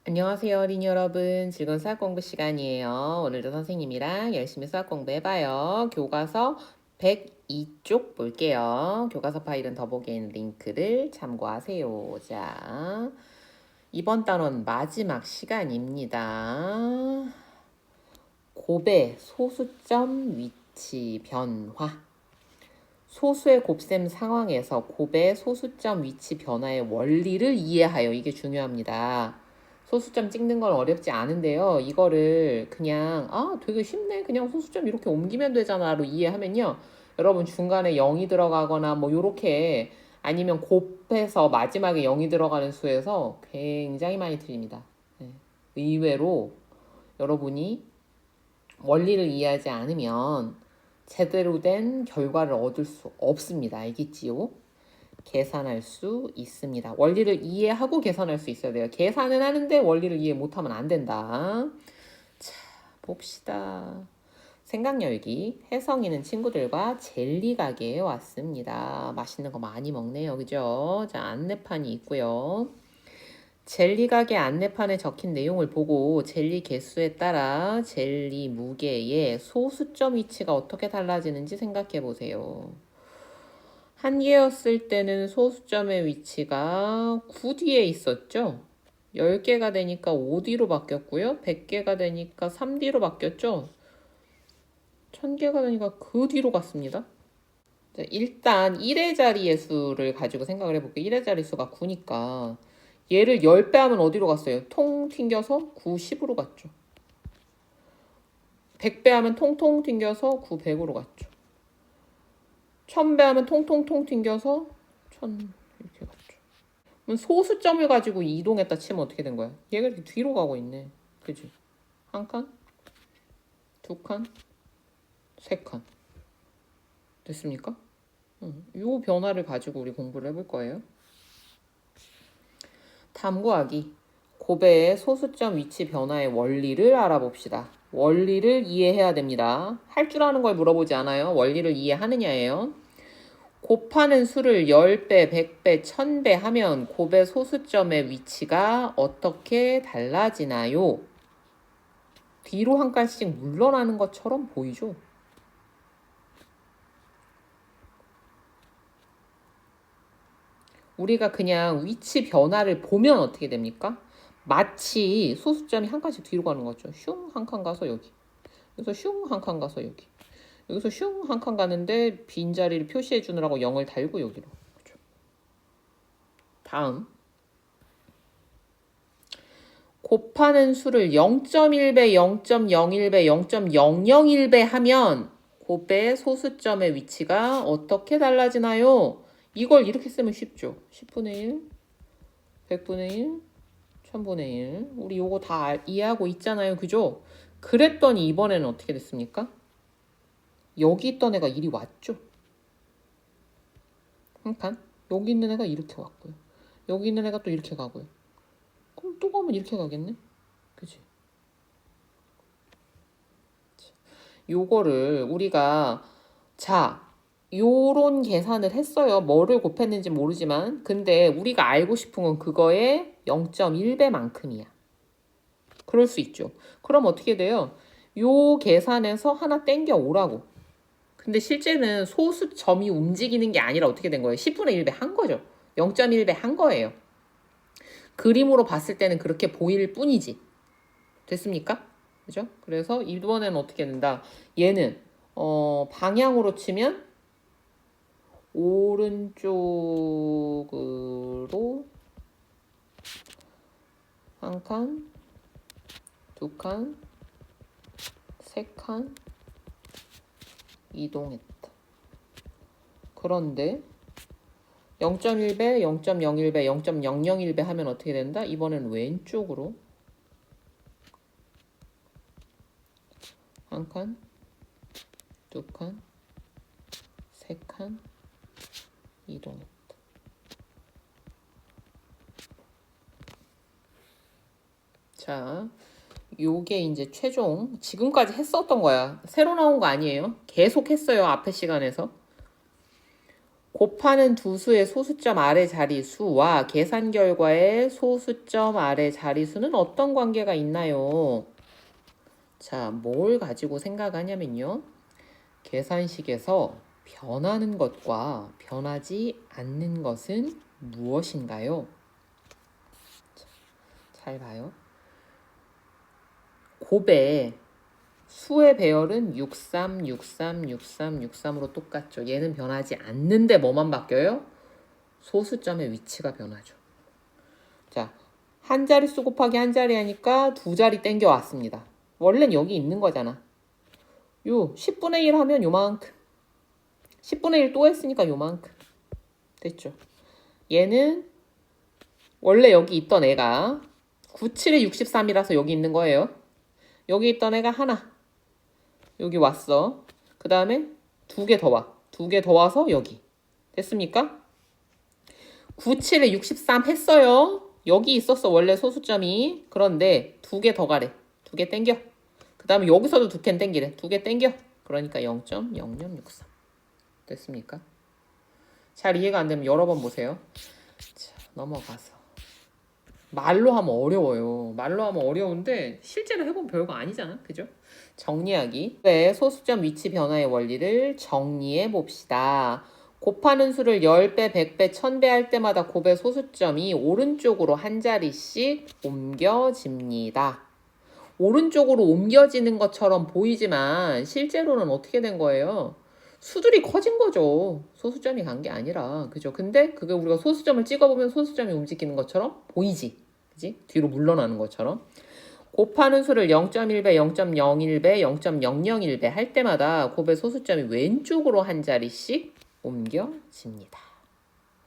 안녕하세요, 어린이 여러분. 즐거운 수학 공부 시간이에요. 오늘도 선생님이랑 열심히 수학 공부해봐요. 교과서 102쪽 볼게요. 교과서 파일은 더보기에 있는 링크를 참고하세요. 자, 이번 단원 마지막 시간입니다. 곱의 소수점 위치 변화. 소수의 곱셈 상황에서 곱의 소수점 위치 변화의 원리를 이해하여. 이게 중요합니다. 소수점 찍는 건 어렵지 않은데요. 이거를 그냥 되게 쉽네. 그냥 소수점 이렇게 옮기면 되잖아로 이해하면요. 여러분 중간에 0이 들어가거나 뭐 요렇게 아니면 곱해서 마지막에 0이 들어가는 수에서 굉장히 많이 틀립니다. 네. 의외로 여러분이 원리를 이해하지 않으면 제대로 된 결과를 얻을 수 없습니다. 알겠지요? 계산할 수 있습니다. 원리를 이해하고 계산할 수 있어야 돼요. 계산은 하는데 원리를 이해 못하면 안 된다. 자, 봅시다. 생각열기. 혜성이는 친구들과 젤리 가게에 왔습니다. 맛있는 거 많이 먹네요. 그죠? 자, 안내판이 있고요. 젤리 가게 안내판에 적힌 내용을 보고 젤리 개수에 따라 젤리 무게의 소수점 위치가 어떻게 달라지는지 생각해 보세요. 한 개였을 때는 소수점의 위치가 9 뒤에 있었죠? 10개가 되니까 5 뒤로 바뀌었고요. 100개가 되니까 3 뒤로 바뀌었죠? 1000개가 되니까 그 뒤로 갔습니다. 자, 일단 1의 자리의 수를 가지고 생각을 해볼게요. 1의 자리 수가 9니까 얘를 10배 하면 어디로 갔어요? 통 튕겨서 9, 10으로 갔죠. 100배 하면 통통 튕겨서 9, 100으로 갔죠. 1000배 하면 통통통 튕겨서 1000 이렇게 갔죠. 그럼 소수점을 가지고 이동했다 치면 어떻게 된 거야? 얘가 이렇게 뒤로 가고 있네. 그지? 한 칸? 두 칸? 세 칸. 됐습니까? 이 변화를 가지고 우리 공부를 해볼 거예요. 다음 구하기. 곱의 소수점 위치 변화의 원리를 알아봅시다. 원리를 이해해야 됩니다. 할 줄 아는 걸 물어보지 않아요. 원리를 이해하느냐예요. 곱하는 수를 10배, 100배, 1000배 하면 곱의 소수점의 위치가 어떻게 달라지나요? 뒤로 한 칸씩 물러나는 것처럼 보이죠? 우리가 그냥 위치 변화를 보면 어떻게 됩니까? 마치 소수점이 한 칸씩 뒤로 가는 거죠. 슝 한 칸 가서 여기. 여기서 슝 한 칸 가서 여기. 여기서 슝 한 칸 가는데 빈자리를 표시해 주느라고 0을 달고 여기로. 그렇죠. 다음. 곱하는 수를 0.1배, 0.01배, 0.001배 하면 곱의 소수점의 위치가 어떻게 달라지나요? 이걸 이렇게 쓰면 쉽죠. 10분의 1, 100분의 1, 1000분의 1. 우리 요거 다 이해하고 있잖아요. 그죠? 그랬더니 이번에는 어떻게 됐습니까? 여기 있던 애가 이리 왔죠. 한 칸. 여기 있는 애가 이렇게 왔고요. 여기 있는 애가 또 이렇게 가고요. 그럼 또 가면 이렇게 가겠네? 그치? 요거를 우리가 요런 계산을 했어요. 뭐를 곱했는지 모르지만 근데 우리가 알고 싶은 건 그거의 0.1배만큼이야. 그럴 수 있죠. 그럼 어떻게 돼요? 요 계산에서 하나 땡겨 오라고. 근데 실제는 소수점이 움직이는 게 아니라 어떻게 된 거예요? 10분의 1배 한 거죠. 0.1배 한 거예요. 그림으로 봤을 때는 그렇게 보일 뿐이지. 됐습니까? 그죠? 그래서 이번에는 어떻게 된다? 얘는 방향으로 치면 오른쪽으로 한 칸, 두 칸, 세 칸 이동했다. 그런데 0.1배, 0.01배, 0.001배 하면 어떻게 된다? 이번엔 왼쪽으로 한 칸, 두 칸, 세 칸 이동했다. 자, 요게 이제 최종 지금까지 했었던 거야. 새로 나온 거 아니에요. 계속 했어요. 앞에 시간에서. 곱하는 두 수의 소수점 아래 자리수와 계산 결과의 소수점 아래 자리수는 어떤 관계가 있나요? 자, 뭘 가지고 생각하냐면요. 계산식에서 변하는 것과 변하지 않는 것은 무엇인가요? 잘 봐요. 곱의 수의 배열은 63, 63, 63, 63으로 똑같죠. 얘는 변하지 않는데 뭐만 바뀌어요? 소수점의 위치가 변하죠. 자, 한 자릿수 곱하기 한 자리 하니까 두 자리 땡겨 왔습니다. 원래는 여기 있는 거잖아. 요 10분의 1 하면 요만큼. 10분의 1 또 했으니까 요만큼. 됐죠? 얘는 원래 여기 있던 애가 97에 63이라서 여기 있는 거예요. 여기 있던 애가 하나. 여기 왔어. 그 다음에 두 개 더 와. 두 개 더 와서 여기. 됐습니까? 97에 63 했어요. 여기 있었어. 원래 소수점이. 그런데 두 개 더 가래. 두 개 땡겨. 그 다음에 여기서도 두 개 땡기래. 두 개 땡겨. 그러니까 0.0063. 됐습니까? 잘 이해가 안 되면 여러 번 보세요. 자, 넘어가서. 말로 하면 어려워요. 말로 하면 어려운데 실제로 해보면 별거 아니잖아. 그죠? 정리하기. 네, 소수점 위치 변화의 원리를 정리해 봅시다. 곱하는 수를 10배, 100배, 1000배 할 때마다 곱의 소수점이 오른쪽으로 한 자리씩 옮겨집니다. 오른쪽으로 옮겨지는 것처럼 보이지만 실제로는 어떻게 된 거예요? 수들이 커진 거죠. 소수점이 간 게 아니라. 그죠? 근데 그게 우리가 소수점을 찍어보면 소수점이 움직이는 것처럼 보이지. 그지? 뒤로 물러나는 것처럼. 곱하는 수를 0.1배, 0.01배, 0.001배 할 때마다 곱의 소수점이 왼쪽으로 한 자리씩 옮겨집니다.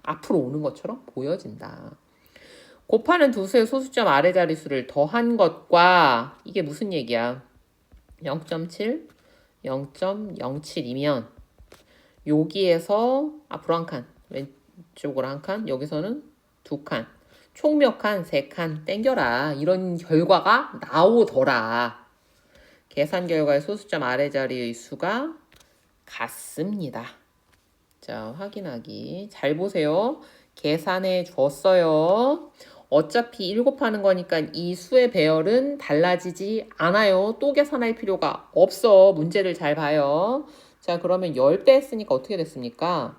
앞으로 오는 것처럼 보여진다. 곱하는 두 수의 소수점 아래 자리수를 더한 것과 이게 무슨 얘기야? 0.7, 0.07이면 여기에서 앞으로 한 칸, 왼쪽으로 한 칸, 여기서는 두 칸, 총 몇 칸? 세 칸 땡겨라. 이런 결과가 나오더라. 계산 결과의 소수점 아래 자리의 수가 같습니다. 자, 확인하기. 잘 보세요. 계산해 줬어요. 어차피 1 곱하는 거니까 이 수의 배열은 달라지지 않아요. 또 계산할 필요가 없어. 문제를 잘 봐요. 자, 그러면 10배 했으니까 어떻게 됐습니까?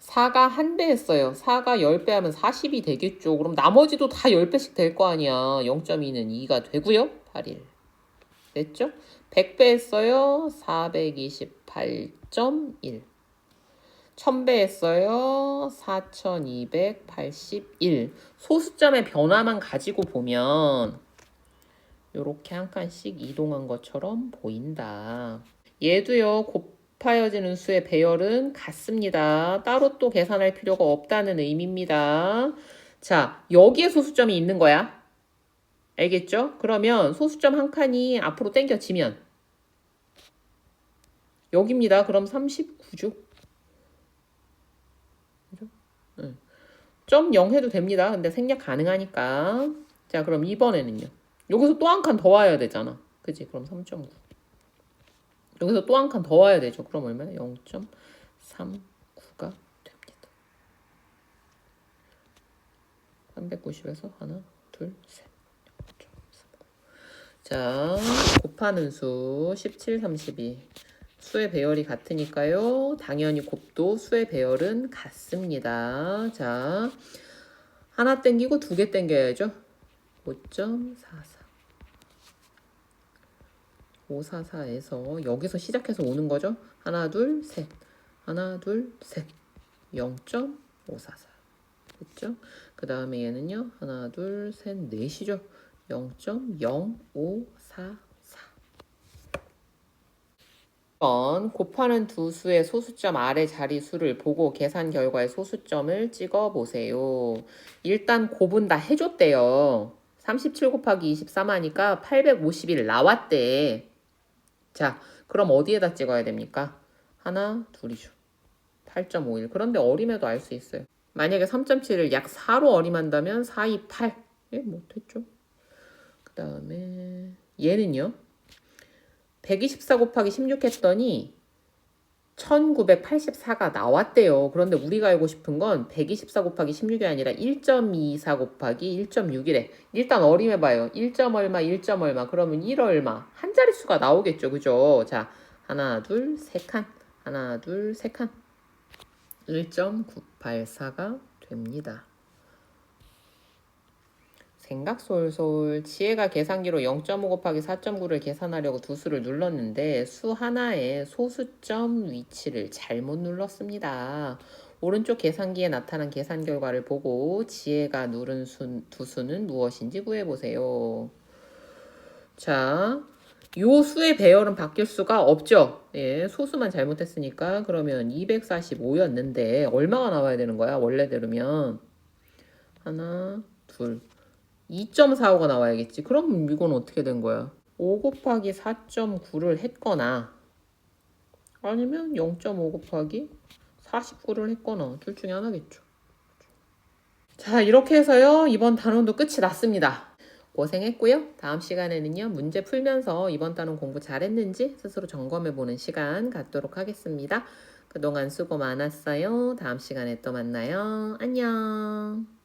4가 1배 했어요. 4가 10배 하면 40이 되겠죠. 그럼 나머지도 다 10배씩 될 거 아니야. 0.2는 2가 되고요. 81. 됐죠? 100배 했어요. 428.1. 1000배 했어요. 4281. 소수점의 변화만 가지고 보면 이렇게 한 칸씩 이동한 것처럼 보인다. 얘도요. 곱하여지는 수의 배열은 같습니다. 따로 또 계산할 필요가 없다는 의미입니다. 자, 여기에 소수점이 있는 거야. 알겠죠? 그러면 소수점 한 칸이 앞으로 당겨지면 여기입니다. 그럼 39죠. 그죠? 응. 0 해도 됩니다. 근데 생략 가능하니까. 자, 그럼 이번에는요. 여기서 또 한 칸 더 와야 되잖아. 그치? 그럼 3.9. 여기서 또 한 칸 더 와야 되죠. 그럼 얼마나? 0.39가 됩니다. 390에서 하나, 둘, 셋. 0.39. 자, 곱하는 수 17, 32. 수의 배열이 같으니까요. 당연히 곱도 수의 배열은 같습니다. 자, 하나 땡기고 두 개 땡겨야죠. 5.44. 544에서 여기서 시작해서 오는 거죠. 하나, 둘, 셋. 하나, 둘, 셋. 0.544. 됐죠? 그 다음에 얘는요. 하나, 둘, 셋, 넷이죠. 0.0544. 곱하는 두 수의 소수점 아래 자리수를 보고 계산 결과의 소수점을 찍어보세요. 일단 곱은 다 해줬대요. 37 곱하기 23 하니까 851 나왔대. 자, 그럼 어디에다 찍어야 됩니까? 하나, 둘이죠. 8.51. 그런데 어림에도 알 수 있어요. 만약에 3.7을 약 4로 어림한다면 4, 2, 8. 예, 못했죠. 그 다음에 얘는요. 124 곱하기 16 했더니 1984가 나왔대요. 그런데 우리가 알고 싶은 건 124 곱하기 16이 아니라 1.24 곱하기 1.6이래. 일단 어림해봐요. 1점 얼마, 1점 얼마. 그러면 1 얼마. 한 자릿수가 나오겠죠. 그죠? 자, 하나, 둘, 세 칸. 하나, 둘, 세 칸. 1.984가 됩니다. 생각 솔솔. 지혜가 계산기로 0.5 곱하기 4.9를 계산하려고 두 수를 눌렀는데 수 하나의 소수점 위치를 잘못 눌렀습니다. 오른쪽 계산기에 나타난 계산 결과를 보고 지혜가 누른 두 수는 무엇인지 구해보세요. 자, 요 수의 배열은 바뀔 수가 없죠. 예, 소수만 잘못했으니까 그러면 245였는데 얼마가 나와야 되는 거야? 원래대로면 하나, 둘, 2.45가 나와야겠지. 그럼 이건 어떻게 된 거야? 5 곱하기 4.9를 했거나 아니면 0.5 곱하기 49를 했거나 둘 중에 하나겠죠. 자, 이렇게 해서요. 이번 단원도 끝이 났습니다. 고생했고요. 다음 시간에는요. 문제 풀면서 이번 단원 공부 잘했는지 스스로 점검해보는 시간 갖도록 하겠습니다. 그동안 수고 많았어요. 다음 시간에 또 만나요. 안녕.